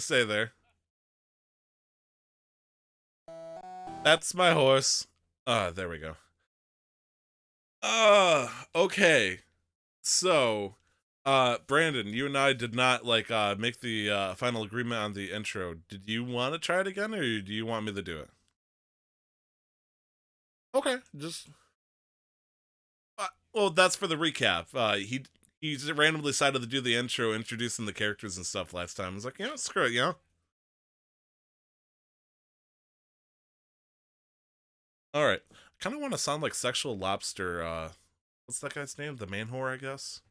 say there. That's my horse. There we go. Okay. So, Brandon, you and I did not make the final agreement on the intro. Did you want to try it again, or do you want me to do it? Okay, just well, that's for the recap. He just randomly decided to do the intro, introducing the characters and stuff last time. I was like, screw it, All right. I kind of want to sound like Sexual Lobster. What's that guy's name? The man whore, I guess.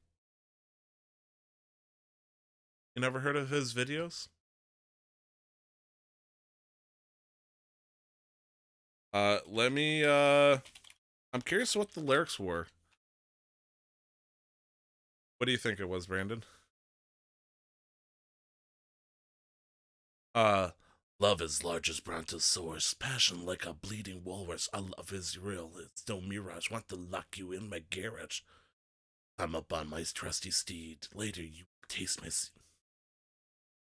You never heard of his videos? Let me. I'm curious what the lyrics were. What do you think it was, Brandon? Uh, Love is large as brontosaurus, passion like a bleeding walrus. Our love is real, it's no mirage. Want to lock you in my garage. I'm up on my trusty steed. Later, you taste my.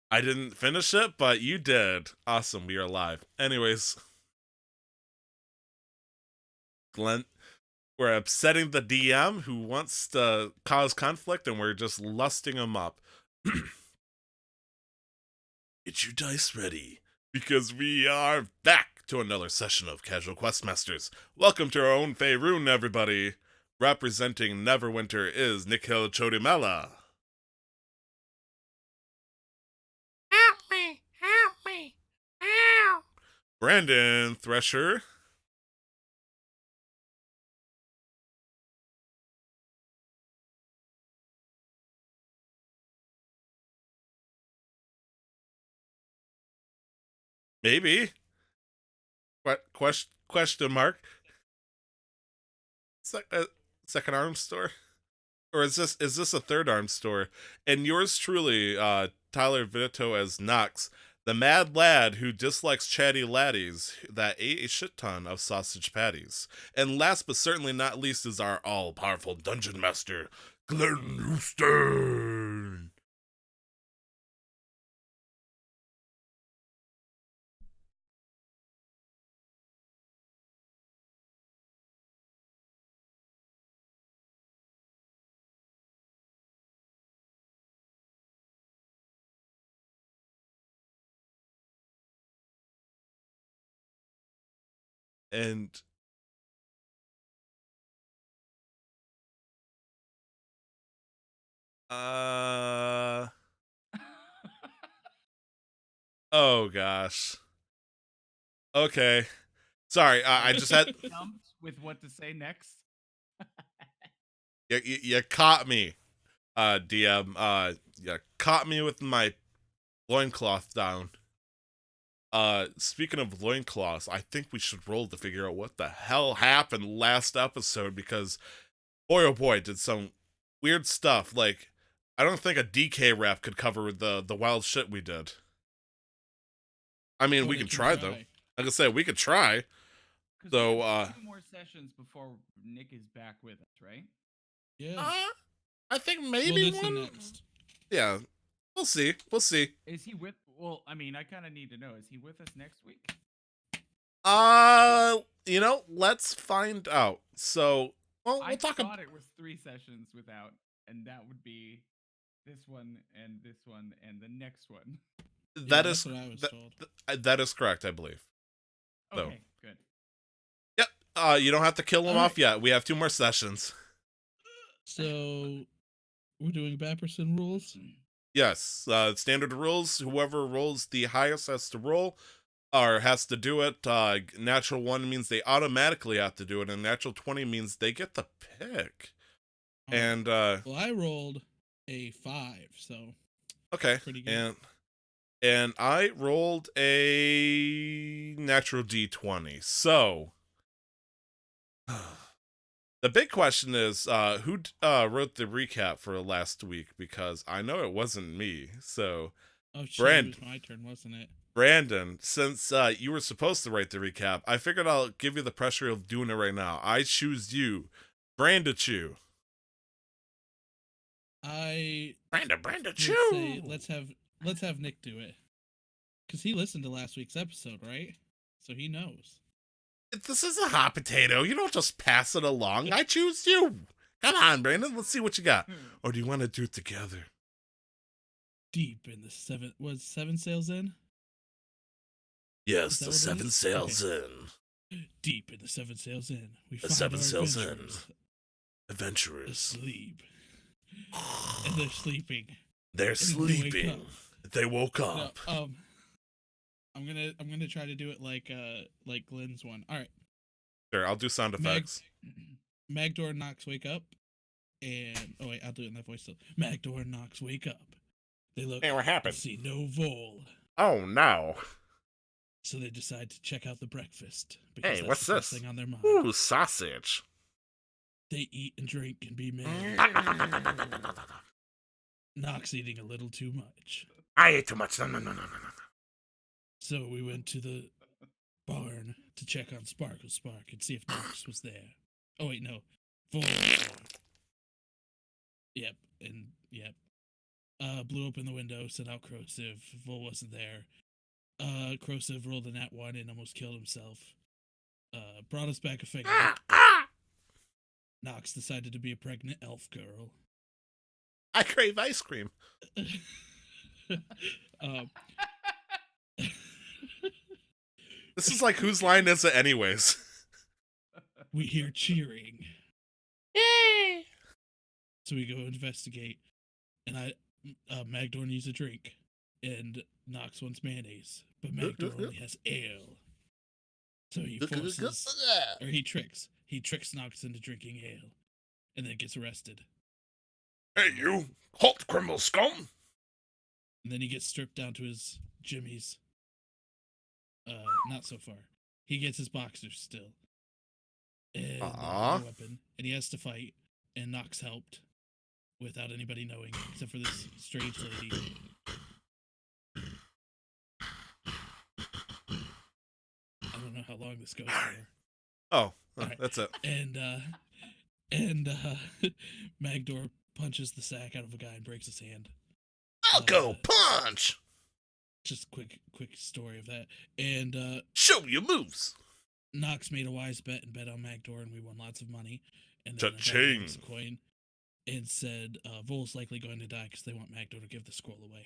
I didn't finish it, but you did. Awesome, we are live. Anyways, Glenn, we're upsetting the DM who wants to cause conflict, and we're just lusting him up. Get your dice ready, because we are back to another session of Casual Questmasters. Welcome to our own Faerun, everybody. Representing Neverwinter is Nikhil Chodimela. Help me! Help me! Help! Brandon Thresher. Maybe. What question mark? Second arm store? Or is this a third arm store? And yours truly, Tyler Vito as Nox, the mad lad who dislikes chatty laddies that ate a shit ton of sausage patties. And last but certainly not least is our all-powerful dungeon master, Glenn Houston. And oh gosh. Okay. Sorry, I just had jumped with what to say next. you caught me, DM. You caught me with my loincloth down. Speaking of loincloths, I think we should roll to figure out what the hell happened last episode, because boy oh boy did some weird stuff. Like, I don't think a DK rep could cover the wild shit we did. I mean, we can try though. Like I said, we could try. So we have 2 more sessions before Nick is back with us, right? Yeah. I think maybe well, one next. Yeah. We'll see. We'll see. Is he with well, I mean, I kinda need to know. Is he with us next week? Let's find out. So we'll talk about it was 3 sessions without, and that would be this one and this one and the next one. That is what I was told. That is correct, I believe. Okay, good. Yep. You don't have to kill him off yet. We have 2 more sessions. So we're doing Bapperson rules? Yes. Standard rules. Whoever rolls the highest has to roll, or has to do it. Natural 1 means they automatically have to do it, and natural 20 means they get the pick. And well, I rolled a 5, so okay, pretty good. And I rolled a natural D20. So the big question is, who wrote the recap for last week? Because I know it wasn't me. So, Brandon, it was my turn, wasn't it? Brandon, since you were supposed to write the recap, I figured I'll give you the pressure of doing it right now. I choose you, Brandon Chew. Brandon Chew. Let's have Nick do it. because he listened to last week's episode, right? So he knows. This is a hot potato. You don't just pass it along. I choose you. Come on, Brandon. Let's see what you got. Or do you want to do it together? Deep in the seven, was 7 sails in? Yes, Is that the what it 7 is? sails Okay. in. Deep in the 7 sails in. We The find 7 our sails in. adventurers Adventurers. asleep. And they're sleeping. They're And then they wake sleeping. up. They woke No, up. I'm gonna try to do it like Glenn's one. All right. Sure, I'll do sound Mag- effects. Magdor and Nox wake up, and oh wait, I'll do it in that voice still. Magdor and Nox wake up. They look Hey, what and happened? see no Vol, Oh, no. so they decide to check out the breakfast. Because Hey, that's what's the first this? thing on their mind. Ooh, sausage. They eat and drink and be merry. Nox eating a little too much. I ate too much. No. So we went to the barn to check on Sparkle Spark and see if Nox was there. Oh wait, no. Vol was there. Yep. Blew open the window, sent out Corrosive. Vol wasn't there. Corrosive rolled a nat 1 and almost killed himself. Brought us back a finger. Nox decided to be a pregnant elf girl. I crave ice cream. um, This is like, whose line is it anyways? we hear cheering. Yay! So we go investigate, and Magdor needs a drink, and Nox wants mayonnaise, but Magdor only has ale. So he forces, or he tricks Nox into drinking ale, and then gets arrested. Hey, you. Halt, criminal scum. And then he gets stripped down to his jimmies. Not so far. He gets his boxers still. And Aw. no weapon, and he has to fight, and Nox helped without anybody knowing, except for this strange lady. I don't know how long this goes for. Oh, Alright. that's it. And Magdor punches the sack out of a guy and breaks his hand. Malco, punch. Just quick story of that. And Show your moves. Nox made a wise bet and bet on Magdor, and we won lots of money. And then the guy Cha-ching. gave us a coin and said Vol's likely going to die because they want Magdor to give the scroll away.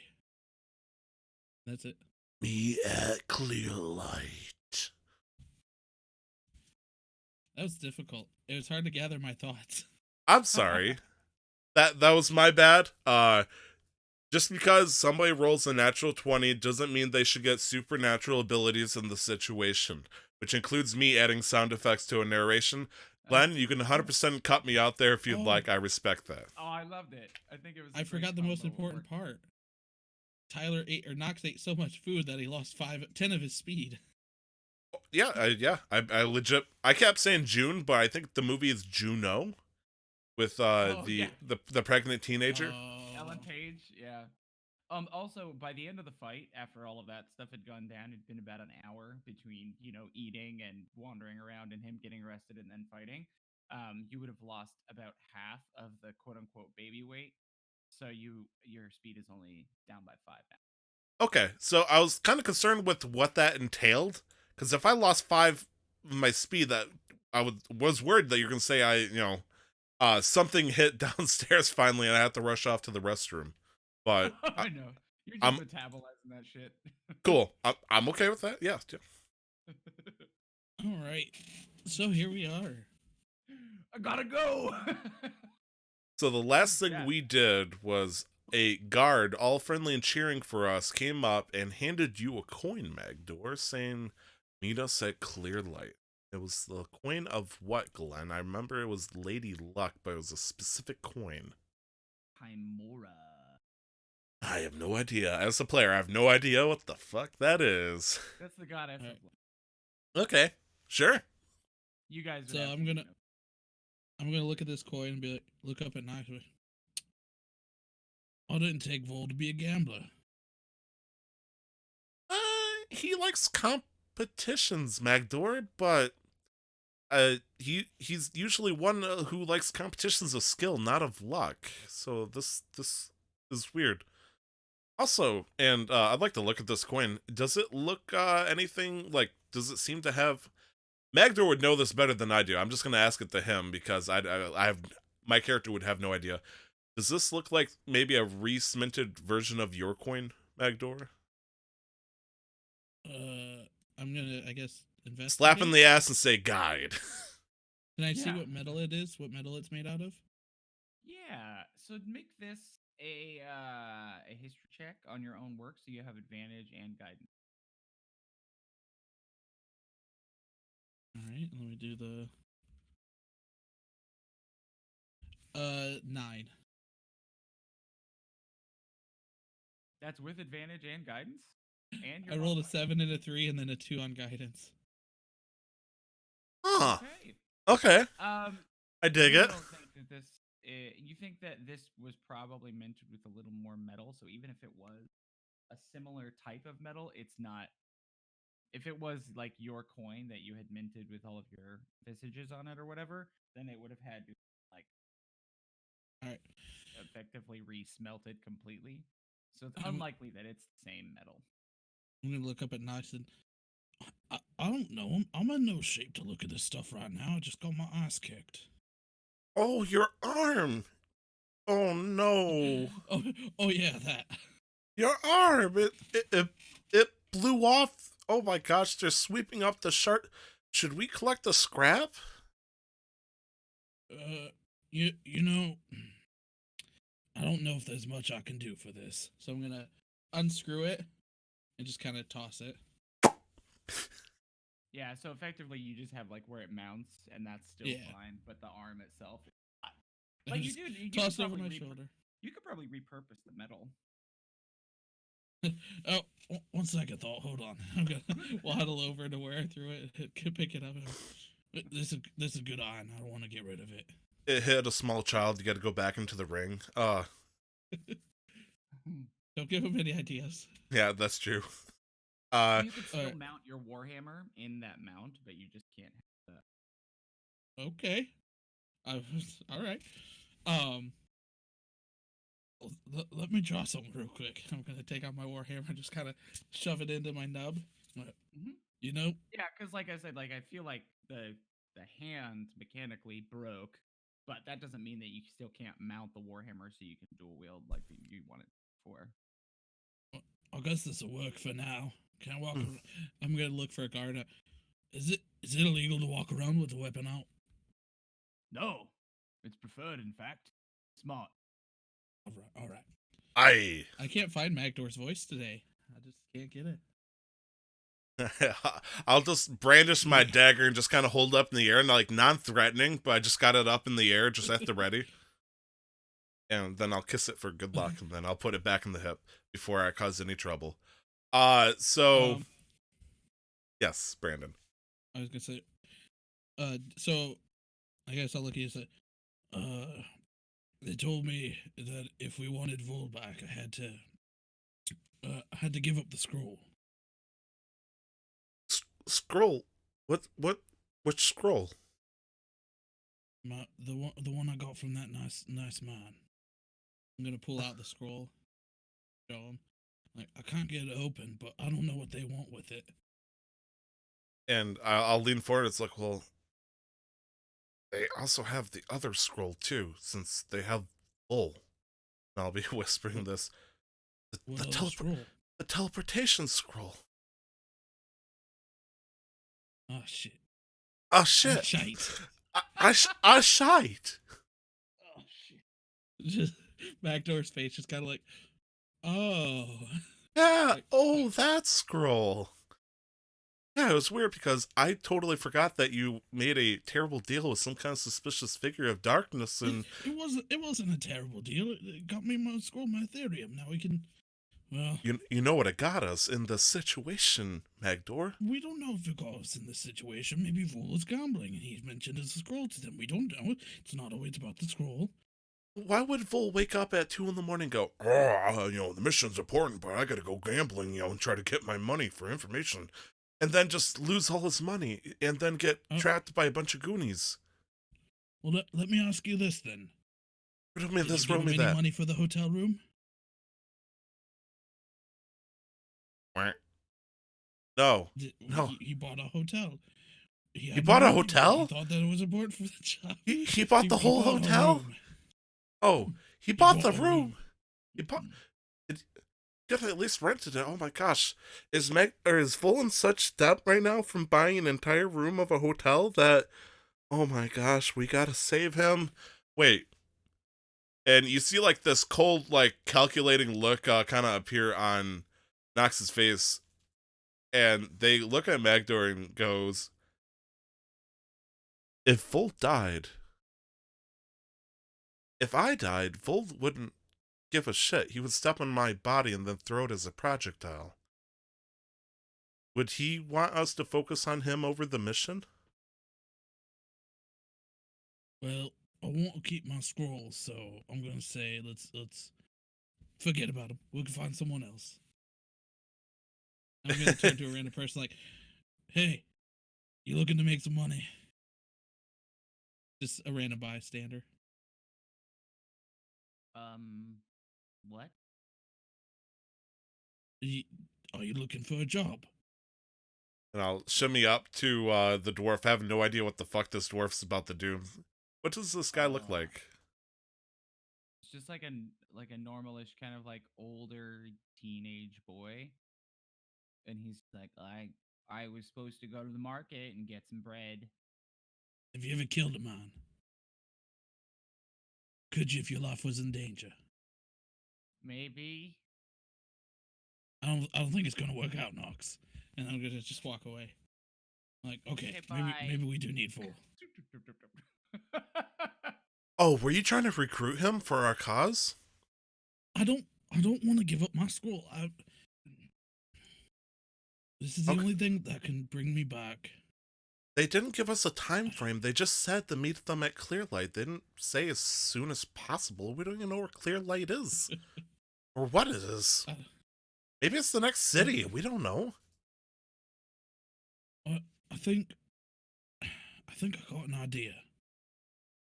That's it. Me at clear light. That was difficult. It was hard to gather my thoughts. I'm sorry. That was my bad. Just because somebody rolls a natural 20 doesn't mean they should get supernatural abilities in the situation, which includes me adding sound effects to a narration. Glenn, you can 100% cut me out there if you'd Oh. like. I respect that. Oh, I loved it. I think it was. I forgot the most important part. Nox ate so much food that he lost 10 of his speed. Yeah, I legit. I kept saying June, but I think the movie is Juno, with yeah. the pregnant teenager. Ellen Page, yeah. Also, by the end of the fight, after all of that stuff had gone down, it'd been about an hour between, eating and wandering around and him getting arrested and then fighting. You would have lost about half of the quote-unquote baby weight. So your speed is only down by 5 now. Okay, so I was kind of concerned with what that entailed, because if I lost 5 of my speed, that was worried that you're gonna say something hit downstairs finally, and I have to rush off to the restroom. But I know. You're I'm- just metabolizing that shit. cool, I'm okay with that. Yeah. All right. So here we are. I gotta go. So the last thing Yeah. we did was a guard, all friendly and cheering for us, came up and handed you a coin, Magdor, saying, "Meet us at Clear Light." It was the coin of what, Glenn? I remember it was Lady Luck, but it was a specific coin. Chimora. I have no idea. As a player, I have no idea what the fuck that is. That's the goddess. Alright. Okay, sure. You guys. would So have I'm to gonna- I'm gonna look at this coin and be like, look up at Nox. I didn't take Vol to be a gambler. He likes competitions, Magdor, but he's usually one who likes competitions of skill, not of luck. So this is weird. Also, and I'd like to look at this coin. Does it look anything like? Does it seem to have? Magdor would know this better than I do. I'm just gonna ask it to him because I have my character would have no idea. Does this look like maybe a re-cemented version of your coin, Magdor? I'm gonna, I guess, investigate. Slap in the ass and say guide. Can I see Yeah. what metal it is? What metal it's made out of? Yeah. So make this a history check on your own work, so you have advantage and guidance. All right, let me do the 9. That's with advantage and guidance. And I rolled a 7 and a 3, and then a 2 on guidance. Huh. Okay. Okay. I dig You it. don't think that this. You think that this was probably minted with a little more metal, so even if it was a similar type of metal, it's not. If it was like your coin that you had minted with all of your visages on it or whatever, then it would have had to like All right. effectively re-smelted completely. So it's Um, unlikely that it's the same metal. I'm gonna look up at Knox and I don't know. I'm in no shape to look at this stuff right now. I just got my ass kicked. Oh, your arm. Oh no. Oh yeah, that. Your arm. It blew off. Oh my gosh, they're sweeping up the shark. Should we collect the scrap? You know, I don't know if there's much I can do for this, so I'm gonna unscrew it and just kind of toss it. Yeah, so effectively you just have like where it mounts, and that's still Yeah. fine, but the arm itself. I But you just do. You toss could it over probably my shoulder. You could probably repurpose the metal. Oh, one second, though. Hold on. I'm gonna waddle over to where I threw it, pick it up. This is a good iron. I don't want to get rid of it. It hit a small child. You got to go back into the ring. Don't give him any ideas. Yeah, that's true. You could still alright. mount your warhammer in that mount, but you just can't have the Okay. All right. Let me draw something real quick. I'm gonna take out my warhammer and just kind of shove it into my nub. Mhm. You know, Yeah, because like I said, like I feel like the hand mechanically broke, but that doesn't mean that you still can't mount the warhammer so you can dual wield like you want it for. I guess this will work for now. Can I walk? Mm. I'm gonna look for a guard. Is it illegal to walk around with the weapon out? No, it's preferred. In fact, smart. All right. I can't find Magdor's voice today. I just can't get it. I'll just brandish my dagger and just kind of hold it up in the air and like non-threatening, but I just got it up in the air just at the ready. And then I'll kiss it for good luck, and then I'll put it back in the hip before I cause any trouble. So yes, Brandon. I was gonna say, so I guess I'll look at you and say, they told me that if we wanted Vol back, I had to give up the scroll. Scroll. Which scroll? The one I got from that nice man. I'm gonna pull out the scroll. Show him. Like, I can't get it open, but I don't know what they want with it. And I'll lean forward. It's like, well, they also have the other scroll too, since they have Bull. And I'll be whispering this. What other scroll? The teleportation scroll. Oh shit. Oh shit. Shite. I shite. Oh shit. Just Backdoor's face just kind of like, oh. Yeah. Like- Oh, that scroll. Yeah, it was weird because I totally forgot that you made a terrible deal with some kind of suspicious figure of darkness, and It wasn't a terrible deal. It got me my scroll, my Ethereum. Now we can. Well, you know what it got us in this situation, Magdor. we don't know if it got us in this situation. Maybe Vol is gambling, and he's mentioned as a scroll to them. We don't know. It's not always about the scroll. Why would Vol wake up at 2 a.m. and go, oh, the mission's important, but I gotta go gambling, and try to get my money for information, and then just lose all his money, and then get trapped by a bunch of Goonies? Well, let me ask you this then. Riddle me Did this, you riddle give me him any that. money for the hotel room? Quack. No. Th- No. He bought a hotel. He bought a money, but hotel? He thought that it was important for the job. He bought the whole bought a hotel? room. Oh, he bought the a room. He bought. Definitely at least rented it. Oh my gosh, is Vol in such debt right now from buying an entire room of a hotel that? Oh my gosh, we gotta save him. Wait, and you see like this cold, like calculating look kind of appear on Nox's face, and they look at Magdor and goes, "If Vol died, if I died, Vol wouldn't give a shit. He would step on my body and then throw it as a projectile. Would he want us to focus on him over the mission?" Well, I want to keep my scrolls, so I'm gonna say let's forget about him. We can find someone else. I'm gonna turn to a random person like, "Hey, you looking to make some money?" Just a random bystander. What? Are you looking for a job? And I'll shimmy up to the dwarf. I have no idea what the fuck this dwarf's about to do. What does this guy look like? It's just like a normalish kind of like older teenage boy, and he's like, I was supposed to go to the market and get some bread. Have you ever killed a man? Could you if your life was in danger? Maybe. I don't think it's gonna work out, Nox. And I'm gonna just walk away. Like, okay, bye. maybe we do need Vol. Oh, were you trying to recruit him for our cause? I don't want to give up my scroll. This is the only thing that can bring me back. They didn't give us a time frame. They just said to meet them at Clearlight. They didn't say as soon as possible. We don't even know where Clearlight is. Or what it is. Maybe it's the next city. We don't know. I think I got an idea.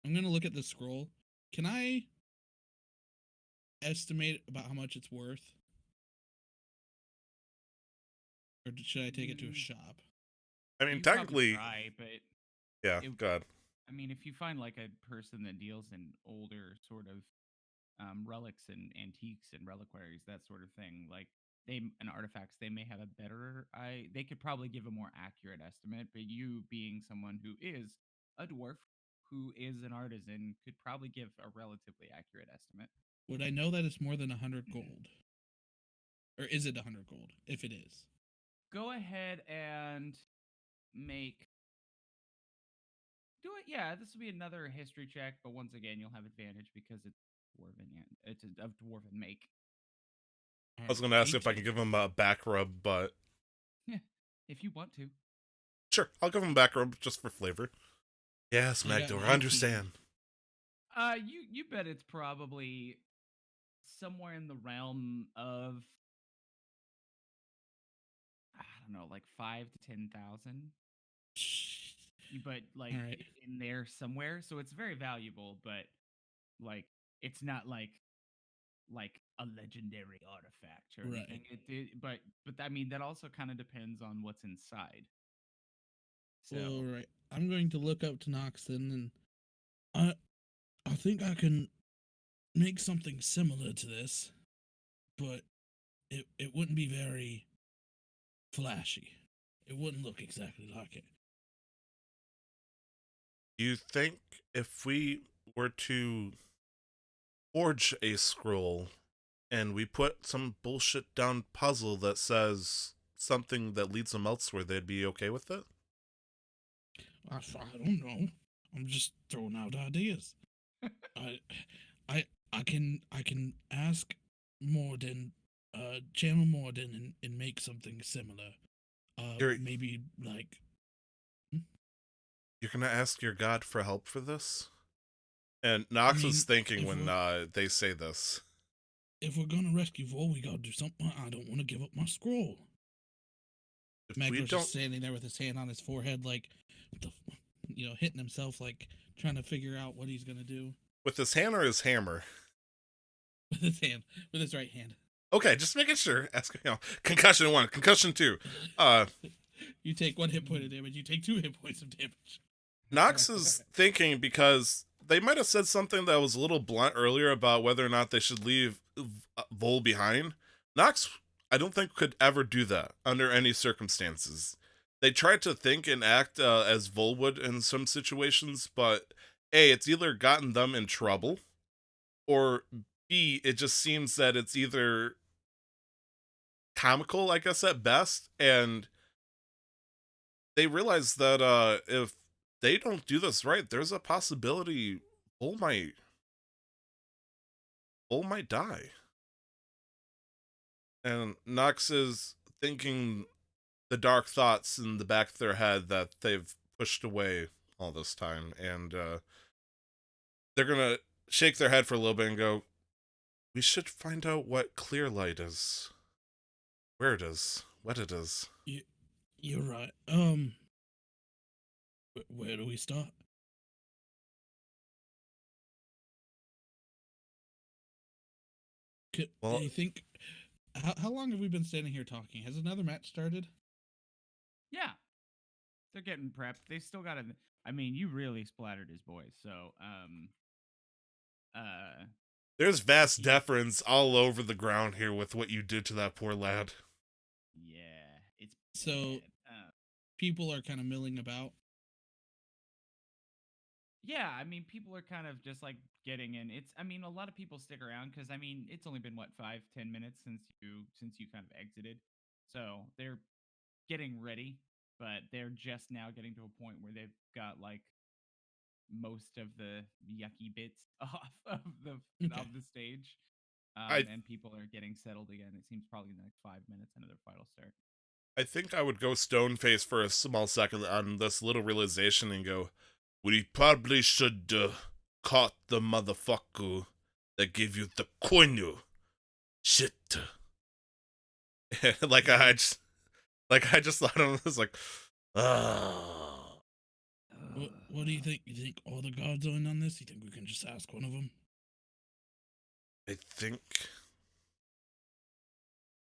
I'm gonna look at the scroll. Can I estimate about how much it's worth? Or should I take it to a shop? I mean, You probably technically, try, but yeah, it- God. I mean, if you find like a person that deals in older sort of relics and antiques and reliquaries, that sort of thing, like and artifacts, they may have a better. They could probably give a more accurate estimate. But you, being someone who is a dwarf, who is an artisan, could probably give a relatively accurate estimate. Would I know that it's more than 100 gold? Or is it 100 gold? If it is. Go ahead and make. Do it. Yeah, this will be another history check, but once again, you'll have advantage because it's dwarven. It's of dwarven make. I was going to ask if I could give him a back rub, but Yeah, if you want to. sure, I'll give him a back rub just for flavor. Yes, I got Magdor, 19. I understand. You bet it's probably somewhere in the realm of I don't know, like 5 to 10,000. But like Alright. in there somewhere, so it's very valuable. But like, it's not like a legendary artifact or Right. anything. But I mean, that also kind of depends on what's inside. So All right. I'm going to look up to Noxon, and I think I can make something similar to this, but it wouldn't be very flashy. It wouldn't look exactly like it. Do you think if we were to forge a scroll and we put some bullshit down puzzle that says something that leads them elsewhere, they'd be okay with it? I don't know. I'm just throwing out ideas. I can ask Morden, channel Morden, and make something similar. Maybe like You're gonna ask your god for help for this? And Nox is thinking when they say this. If we're gonna rescue Vol, we gotta do something. I don't want to give up my scroll. If Magdor's just standing there with his hand on his forehead, like, hitting himself, like, trying to figure out what he's gonna do. With his hand or his hammer? With his hand, with his right hand. Okay, just making sure. Ask, concussion 1, concussion 2. You take 1 hit point of damage. You take 2 hit points of damage. Nox is thinking because they might have said something that was a little blunt earlier about whether or not they should leave Vol behind. Nox, I don't think, could ever do that under any circumstances. They tried to think and act as Vol would in some situations, but A, it's either gotten them in trouble, or B, it just seems that it's either comical, I guess, at best, and they realize that if they don't do this right, there's a possibility Bull might die. And Nox is thinking the dark thoughts in the back of their head that they've pushed away all this time, and they're gonna shake their head for a little bit and go, we should find out what clear light is. Where it is. What it is. You're right. Where do we start? Well- Do you think? How long have we been standing here talking? Has another match started? Yeah, they're getting prepped. They still got to. I mean, you really splattered his boys, so There's vast deference all over the ground here with what you did to that poor lad. yeah, it's So- bad. People are kind of milling about. Yeah, I mean, people are kind of just like getting in. I mean, a lot of people stick around because I mean, it's only been what 5-10 minutes since you kind of exited, so they're getting ready, but they're just now getting to a point where they've got like most of the yucky bits off of the stage, and people are getting settled again. It seems probably in like 5 minutes into their final start. I think I would go stone face for a small second on this little realization and go, we probably should caught the motherfucker that gave you the coin. Shit. like I just thought of this like, ah. What do you think? You think all the gods are in on this? You think we can just ask one of them?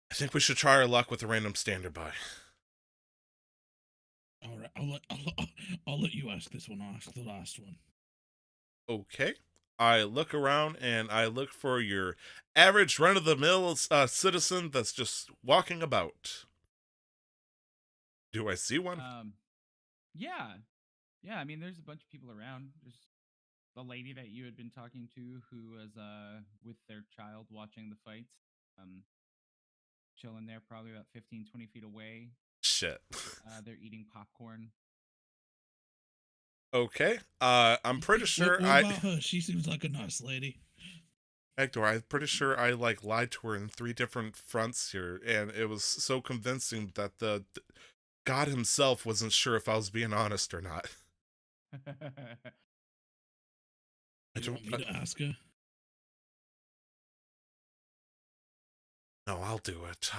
I think we should try our luck with a random standby. All right, I'll let you ask this one. I'll ask the last one. Okay. I look around and I look for your average run-of-the-mill citizen that's just walking about. Do I see one? Yeah, yeah. I mean, there's a bunch of people around. There's the lady that you had been talking to, who was with their child watching the fights, chilling there, probably about 15-20 feet away. Shit. They're eating popcorn. Okay. I'm pretty sure What about her? She seems like a nice lady. Hector, I'm pretty sure I lied to her in 3 different fronts here, and it was so convincing that the God himself wasn't sure if I was being honest or not. You want me to ask her? No, I'll do it.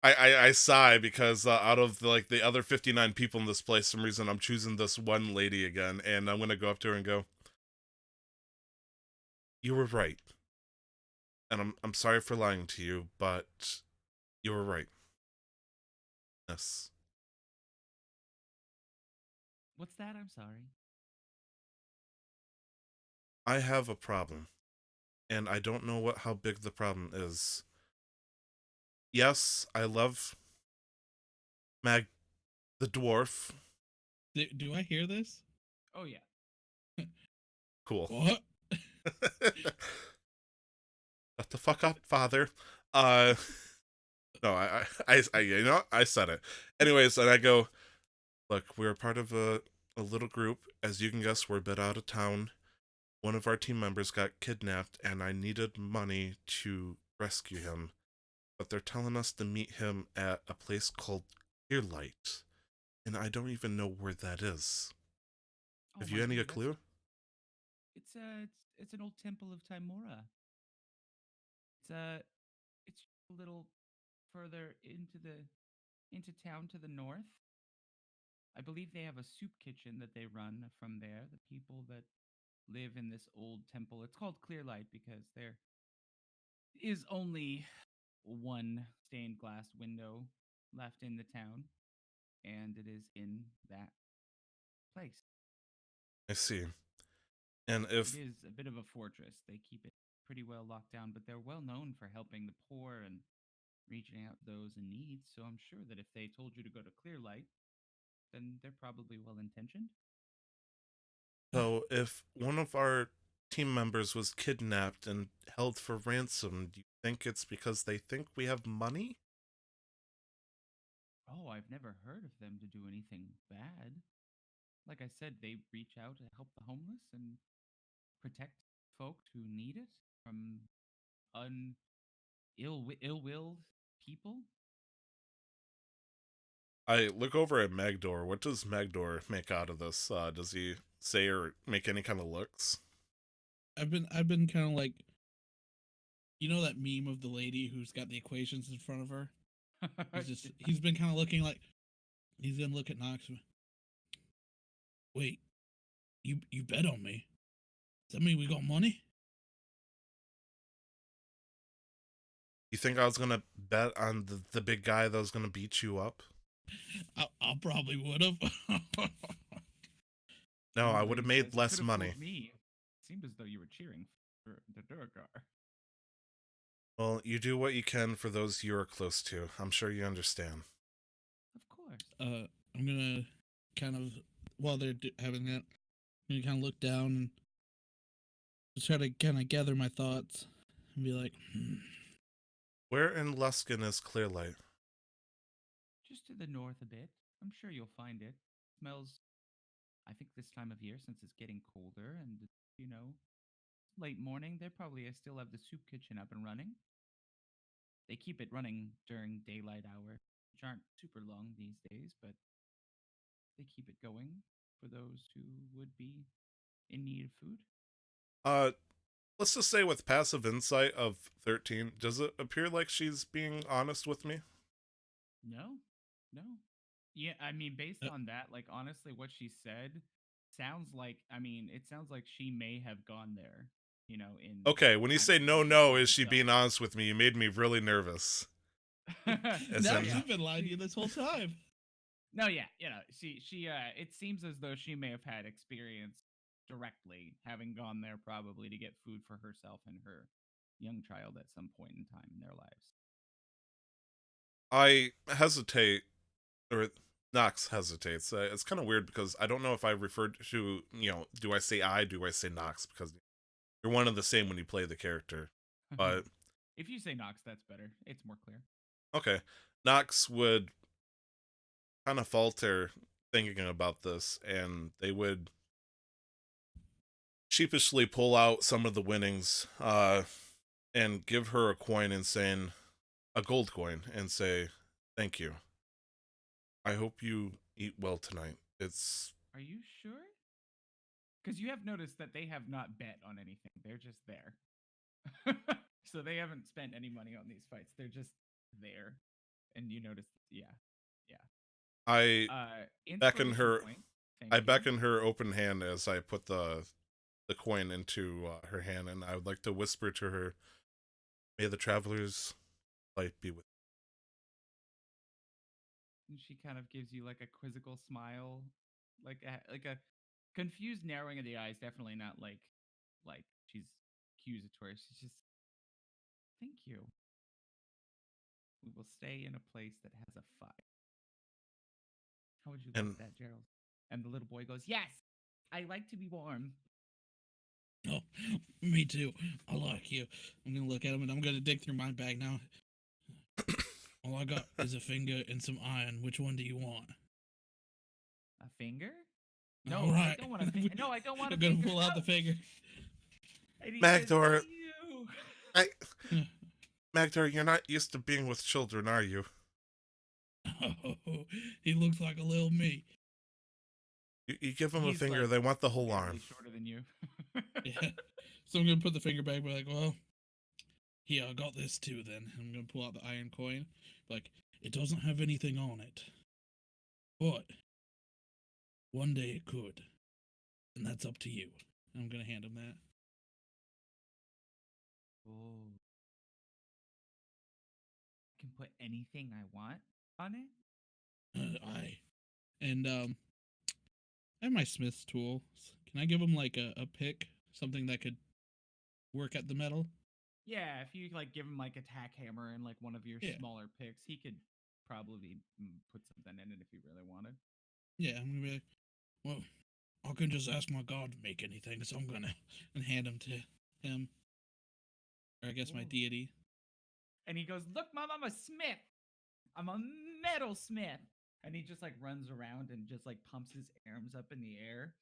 I sigh because out of the other 59 people in this place, some reason I'm choosing this one lady again, and I'm gonna go up to her and go, you were right. And I'm sorry for lying to you, but you were right. Yes. What's that? I'm sorry. I have a problem, and I don't know how big the problem is. Yes, I love Mag the dwarf. Do I hear this? Oh yeah. Cool. What? Shut the fuck up, father. No, I said it. Anyways, and I go, look, we're part of a little group. As you can guess, we're a bit out of town. One of our team members got kidnapped, and I needed money to rescue him. But they're telling us to meet him at a place called Clearlight, and I don't even know where that is. Oh, Have you any clue? It's an old temple of Timora. It's a little further into town to the north. I believe they have a soup kitchen that they run from there. The people that live in this old temple. It's called Clearlight because there is only one stained glass window left in the town, and it is in that place. I see. And if It is a bit of a fortress. They keep it pretty well locked down, but they're well known for helping the poor and reaching out to those in need. So I'm sure that if they told you to go to Clearlight, then they're probably well intentioned. so, if one of our team members was kidnapped and held for ransom, do you think it's because they think we have money? Oh, I've never heard of them to do anything bad. Like I said, they reach out to help the homeless and protect folks who need it from ill-willed people. I look over at Magdor. What does Magdor make out of this? Does he say or make any kind of looks? I've been kind of like, you know that meme of the lady who's got the equations in front of her. He's been kind of looking like he's gonna look at Knox. Wait, you bet on me? Does that mean we got money? You think I was gonna bet on the big guy that was gonna beat you up? I probably would have. No, I would have made Could've less fooled money. Me. Seemed as though you were cheering for the Durgar. Well, you do what you can for those you are close to. I'm sure you understand. Of course. I'm gonna kind of, while they're having that, I'm gonna kind of look down and just try to kind of gather my thoughts and be like, Where in Luskin is Clearlight? Just to the north a bit. I'm sure you'll find it. Smells, I think this time of year, since it's getting colder and, late morning, they probably still have the soup kitchen up and running. They keep it running during daylight hour, which aren't super long these days, but they keep it going for those who would be in need of food. Let's just say with passive insight of 13, does it appear like she's being honest with me? No. Yeah, I mean, based on that, like, honestly, what she said sounds like, it sounds like she may have gone there, in. Okay, when you say no, is she being honest with me? You made me really nervous. As "Now in- you've been lying to you this whole time." No, yeah, she it seems as though she may have had experience directly having gone there probably to get food for herself and her young child at some point in time in their lives. I hesitate, or Nox hesitates. It's kind of weird because I don't know if I referred to, do I say I, do I say Nox? Because you're one and the same when you play the character. But if you say Nox, that's better. It's more clear. okay, Nox would kind of falter thinking about this, and they would sheepishly pull out some of the winnings, and give her a coin and saying, a gold coin, and say, "Thank you. I hope you eat well tonight." Are you sure? Because you have noticed that they have not bet on anything. They're just there. So they haven't spent any money on these fights. They're just there. And you notice, yeah. I beckon her. Point. I beckon her open hand as I put the coin into her hand, and I would like to whisper to her, "May the traveler's light be with." And she kind of gives you like a quizzical smile, like a confused narrowing of the eyes. Definitely not like she's accusatory. She's just, thank you. We will stay in a place that has a fire. How would you like that, Gerald? And the little boy goes, "Yes, I like to be warm." Oh, me too. I like you. I'm gonna look at him and I'm gonna dig through my bag now. All I got is a finger and some iron. Which one do you want? A finger? No, All right. I don't want a finger. No, I don't want a I'm finger. gonna pull out the finger. Magdor, Magdor, you're not used to being with children, are you? Oh, he looks like a little me. You give them a He's finger, like they want the whole arm. shorter than you. Yeah. So I'm gonna put the finger back. Be like, well, here, I got this too. Then I'm gonna pull out the iron coin. Like, it doesn't have anything on it, but one day it could, and that's up to you. I'm gonna hand him that. Oh. put anything I want on it. I and I have my Smith's tools. Can I give him like a pick, something that could work at the metal? Yeah, if you like give him like a tack hammer and like one of your Yeah. smaller picks, he could probably put something in it if he really wanted. Yeah, I'm gonna be like, well, I can just ask my god to make anything, so I'm gonna and hand him to him, or I guess my Ooh. deity. And he goes, "Look, Mom, I'm a smith. I'm a metal smith." And he just like runs around and just like pumps his arms up in the air.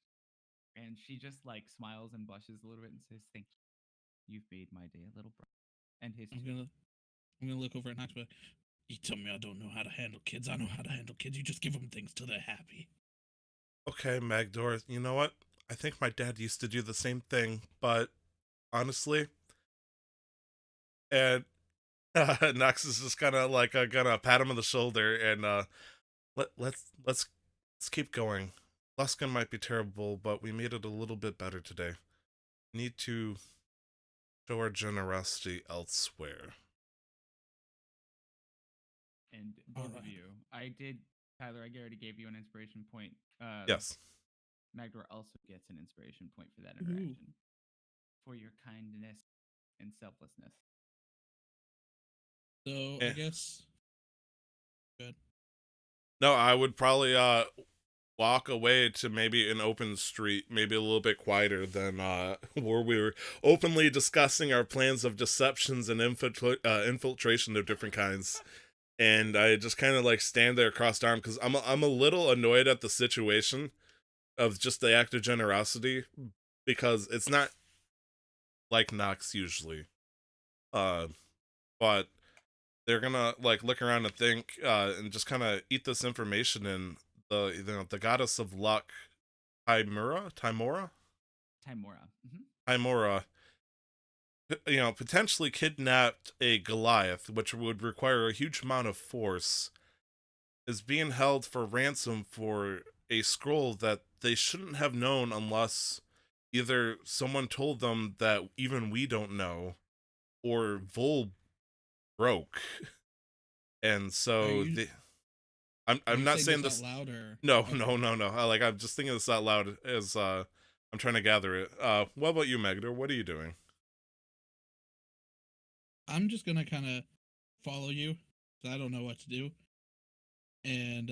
And she just like smiles and blushes a little bit and says, "Thank you. You've made my day a little bright." And his I'm too. gonna look over at Knox, but you tell me I don't know how to handle kids. I know how to handle kids. You just give them things till they're happy. Okay, Magdor, you know what? I think my dad used to do the same thing, but honestly, and Nox is just kind of like gonna pat him on the shoulder and let's keep going. Luskin might be terrible, but we made it a little bit better today. Need to show our generosity elsewhere. And both of Alright. you, Tyler, I already gave you an inspiration point. Yes. Magdor also gets an inspiration point for that Ooh. interaction. For your kindness and selflessness. So Eh. I guess. Good. No, I would probably walk away to maybe an open street, maybe a little bit quieter than where we were openly discussing our plans of deceptions and infiltration of different kinds. And I just kind of like stand there crossed arm because I'm a little annoyed at the situation of just the act of generosity because it's not like Nox usually. But they're gonna like look around and think and just kind of eat this information, and the goddess of luck, Timora, potentially kidnapped a Goliath, which would require a huge amount of force, is being held for ransom for a scroll that they shouldn't have known unless either someone told them that even we don't know, or Vol broke. And so I'm not saying this out loud or no, okay. no. I'm just thinking this out loud as I'm trying to gather it. What about you, Magdor? What are you doing? I'm just gonna kind of follow you because I don't know what to do, and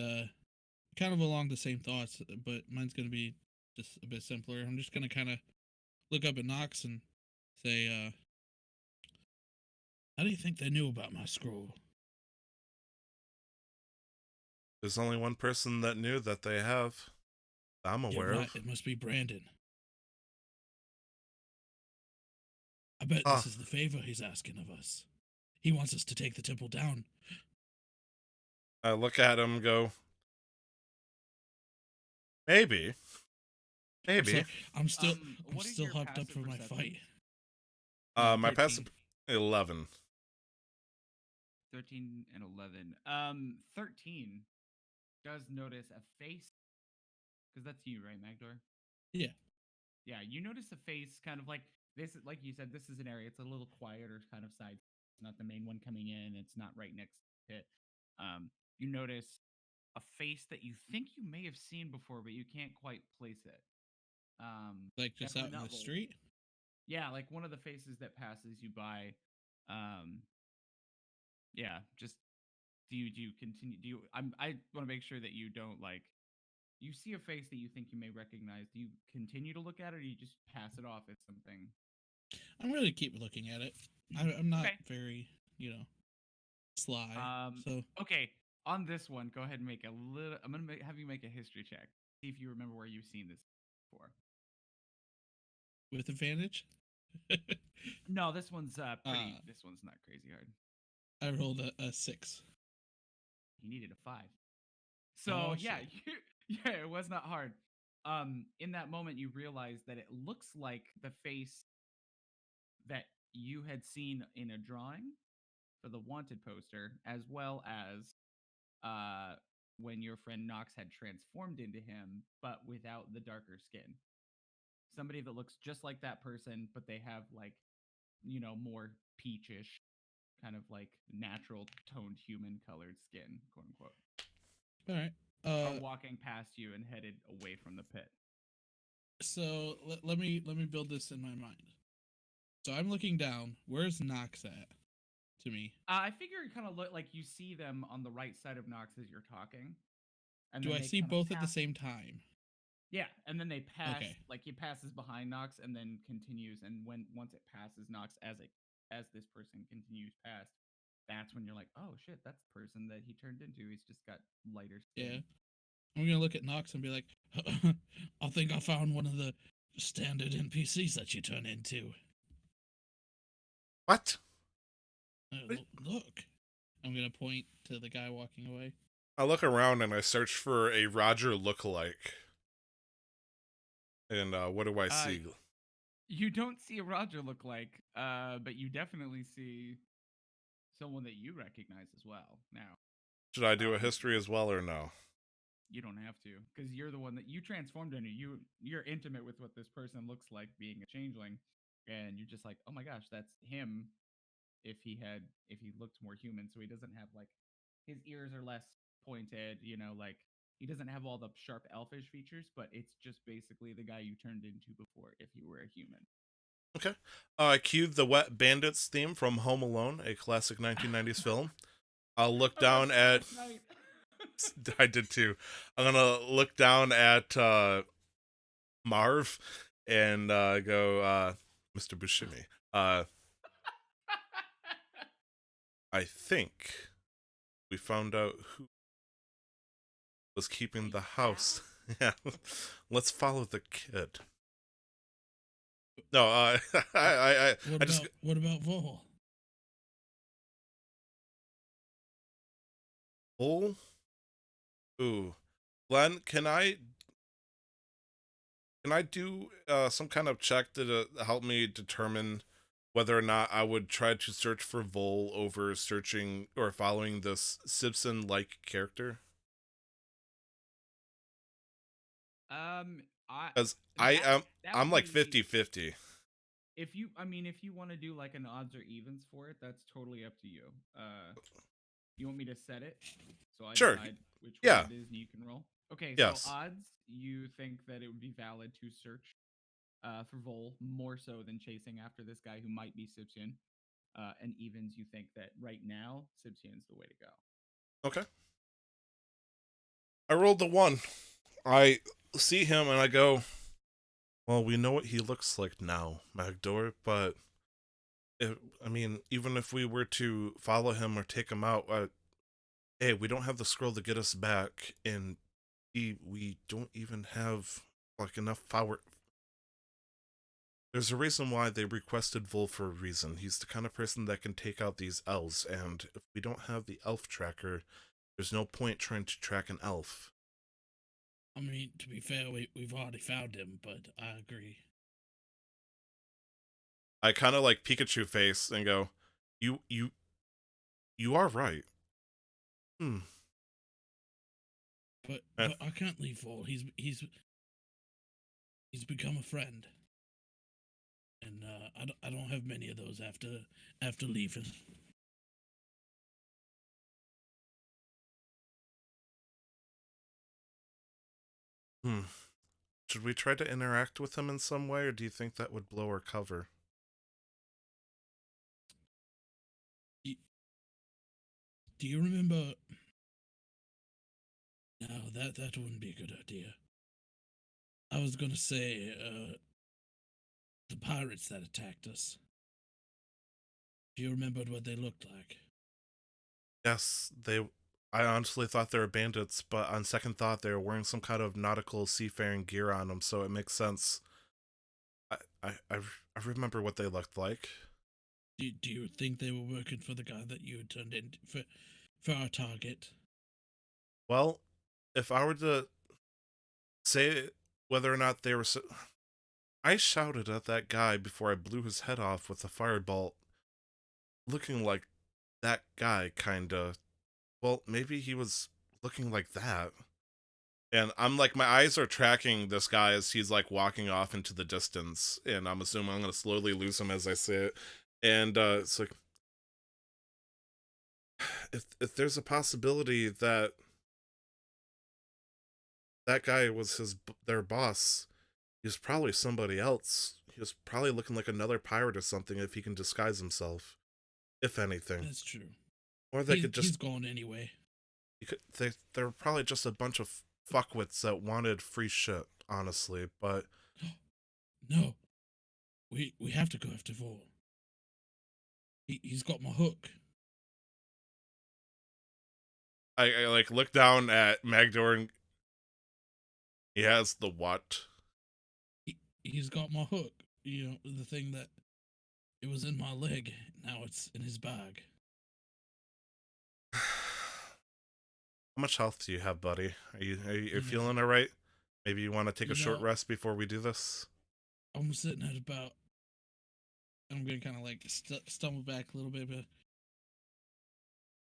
kind of along the same thoughts, but mine's gonna be just a bit simpler. I'm just gonna kind of look up at Knox and say, "How do you think they knew about my scroll?" There's only one person that knew that they have. I'm You're aware right. of. It must be Brandon. I bet Ah, this is the favor he's asking of us. He wants us to take the temple down. I look at him and go, maybe. Maybe. I'm still What is still your hyped up passive for my perception? fight. My 13. passive 11. 13 and 11. 13 does notice a face, because that's you, right, Magdor? Yeah. Yeah, you notice a face kind of like this. Like you said, this is an area. It's a little quieter kind of side. It's not the main one coming in. It's not right next to it. You notice a face that you think you may have seen before, but you can't quite place it. Like just out definitely in not the Volk. street? Yeah, like one of the faces that passes you by. Yeah, just do you continue? Do you? I want to make sure that you don't like. You see a face that you think you may recognize. Do you continue to look at it, or do you just pass it off as something? I'm really keep looking at it. I'm not Okay. very, sly. So Okay. On this one, go ahead and make a little. I'm gonna have you make a history check. See if you remember where you've seen this before. with advantage, No, this one's pretty. Uh, This one's not crazy hard. I rolled a 6. He needed a 5. So Oh, yeah, shit. yeah, it was not hard. In that moment, you realize that it looks like the face that you had seen in a drawing for the wanted poster, as well as when your friend Knox had transformed into him, but without the darker skin. Somebody that looks just like that person, but they have like, more peachish kind of like natural toned human colored skin, quote unquote, All right. are walking past you and headed away from the pit. So let me build this in my mind. So I'm looking down. Where's Nox at? To me. I figure it kind of look like you see them on the right side of Nox as you're talking. And Do then I they see kinda both at the pass- same time? Yeah, and then they pass. Okay. Like he passes behind Nox and then continues. And once it passes Nox, as this person continues past, that's when you're like, oh shit, that's the person that he turned into. He's just got lighter skin. Yeah. I'm gonna look at Nox and be like, I think I found one of the standard NPCs that you turn into. What? Look. I'm gonna point to the guy walking away. I look around and I search for a Roger lookalike. And what do I see? You don't see a Roger lookalike, but you definitely see someone that you recognize as well. Now, Should I do a history as well or no? you don't have to, because you're the one that you transformed into. You're intimate with what this person looks like being a changeling, and you're just like, oh my gosh, that's him. If he looked more human, so he doesn't have like his ears are less pointed, like he doesn't have all the sharp elfish features, but it's just basically the guy you turned into before if you were a human. Okay. I cued the Wet Bandits theme from Home Alone, a classic 1990s film. I'll look down at... I did too. I'm gonna look down at Marv and go, Mr. Buscemi. I think we found out who was keeping the house. Yeah, let's follow the kid. No, What about Vol? Vol? Ooh, Glenn, can I do some kind of check to help me determine whether or not I would try to search for Vol over searching or following this Simpson-like character? Because I'm like 50-50. If you want to do like an odds or evens for it, that's totally up to you. You want me to set it so I Sure. decide which Yeah. one it is and you can roll? Okay, Yes. so odds, you think that it would be valid to search for Vol more so than chasing after this guy who might be Sipsian. And evens, you think that right now Sipsian's the way to go. Okay. I rolled the 1. I see him and I go, well, we know what he looks like now, Magdor, but even if we were to follow him or take him out, hey, we don't have the scroll to get us back, and we don't even have like enough power. There's a reason why they requested Vol for a reason. He's the kind of person that can take out these elves, and if we don't have the elf tracker, there's no point trying to track an elf. I mean, to be fair, we've already found him, but I agree. I kind of like Pikachu face and go, you are right. But I can't leave Vol. He's become a friend, and I don't have many of those after leaving. Should we try to interact with him in some way, or do you think that would blow our cover? Do you remember? No, that wouldn't be a good idea. I was gonna say, the pirates that attacked us. Do you remember what they looked like? Yes, I honestly thought they were bandits, but on second thought, they were wearing some kind of nautical seafaring gear on them, so it makes sense. I remember what they looked like. Do you think they were working for the guy that you had turned into for our target? Well, if I were to say whether or not they were, I shouted at that guy before I blew his head off with a firebolt, looking like that guy, kinda. Well, maybe he was looking like that. And I'm like, my eyes are tracking this guy as he's like walking off into the distance, and I'm assuming I'm gonna slowly lose him as I say it. And it's like, if there's a possibility that that guy was their boss, he was probably somebody else. He was probably looking like another pirate or something if he can disguise himself, if anything. That's true. Or they could He's just gone anyway. they're probably just a bunch of fuckwits that wanted free shit, honestly. But No, we have to go after Vor. He's got my hook. I like look down at Magdor and he has the what? He's got my hook. You know, the thing that it was in my leg. Now it's in his bag. How much health do you have, buddy? Are you You know, feeling alright? Maybe you want to take a short know, rest before we do this? I'm sitting at about. I'm gonna kind of like stumble back a little bit, but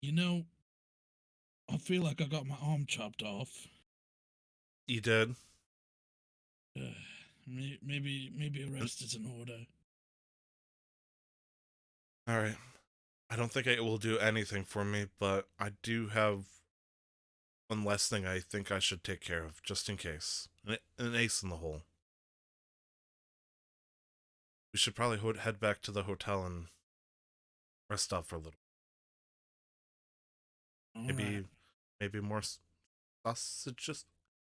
you know, I feel like I got my arm chopped off. You did. Maybe a rest is in order. All right. I don't think it will do anything for me, but I do have one last thing I think I should take care of, just in case. An ace in the hole. We should probably head back to the hotel and rest up for a little. Maybe more sausages.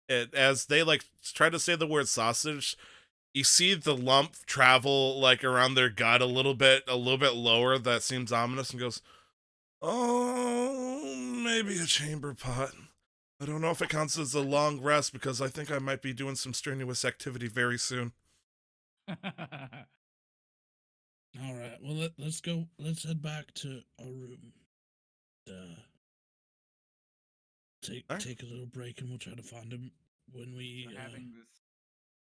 As they like try to say the word sausage, you see the lump travel like around their gut a little bit lower. That seems ominous, and goes, "Oh, maybe a chamber pot. I don't know if it counts as a long rest because I think I might be doing some strenuous activity very soon." All right. Well, let's go. Let's head back to our room. Take a little break, and we'll try to find him when we. So having this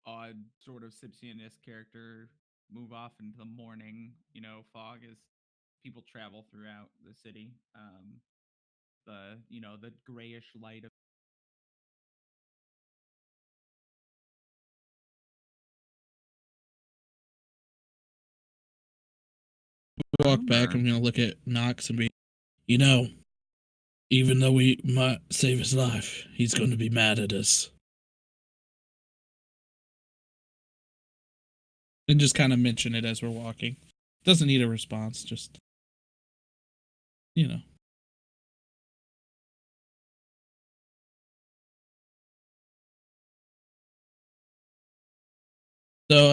odd sort of Sipsian-esque character move off into the morning, fog as people travel throughout the city. The grayish light of walk back. I'm gonna look at Knox and be, you know, even though we might save his life, he's going to be mad at us. And just kind of mention it as we're walking. Doesn't need a response, just, you know. So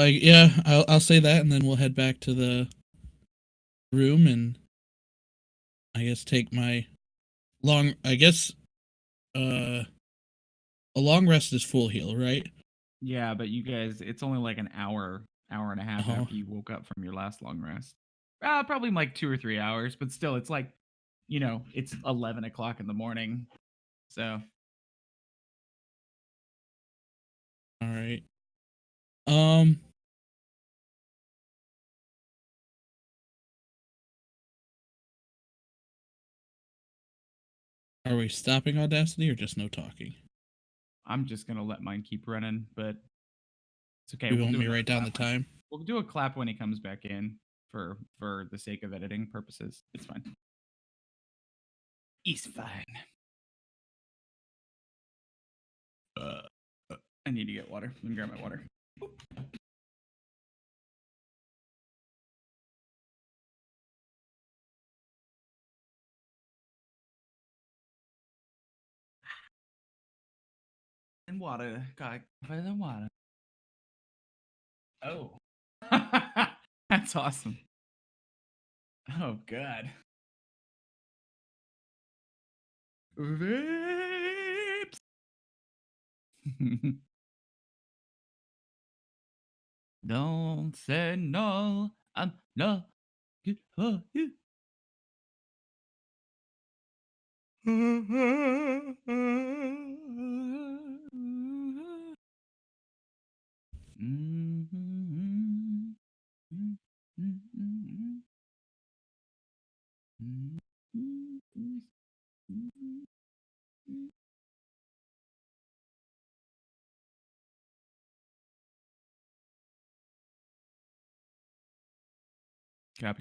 I'll say that, and then we'll head back to the room, and I guess take my long. I guess a long rest is full heal, right? Yeah, but you guys, it's only like an hour and a half Uh-huh. after you woke up from your last long rest. Probably like 2 or 3 hours, but still, it's like, it's 11 o'clock in the morning. So All right. Are we stopping Audacity or just no talking? I'm just gonna let mine keep running, but it's okay. You We'll want do me to another write down the clap. time? We'll do a clap when he comes back in for the sake of editing purposes. It's fine. He's fine. I need to get water. Let me grab my water. And water. Got the water. Oh. That's awesome. Oh, God. Vapes. Don't say no. I'm not good for you.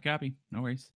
Copy. No worries.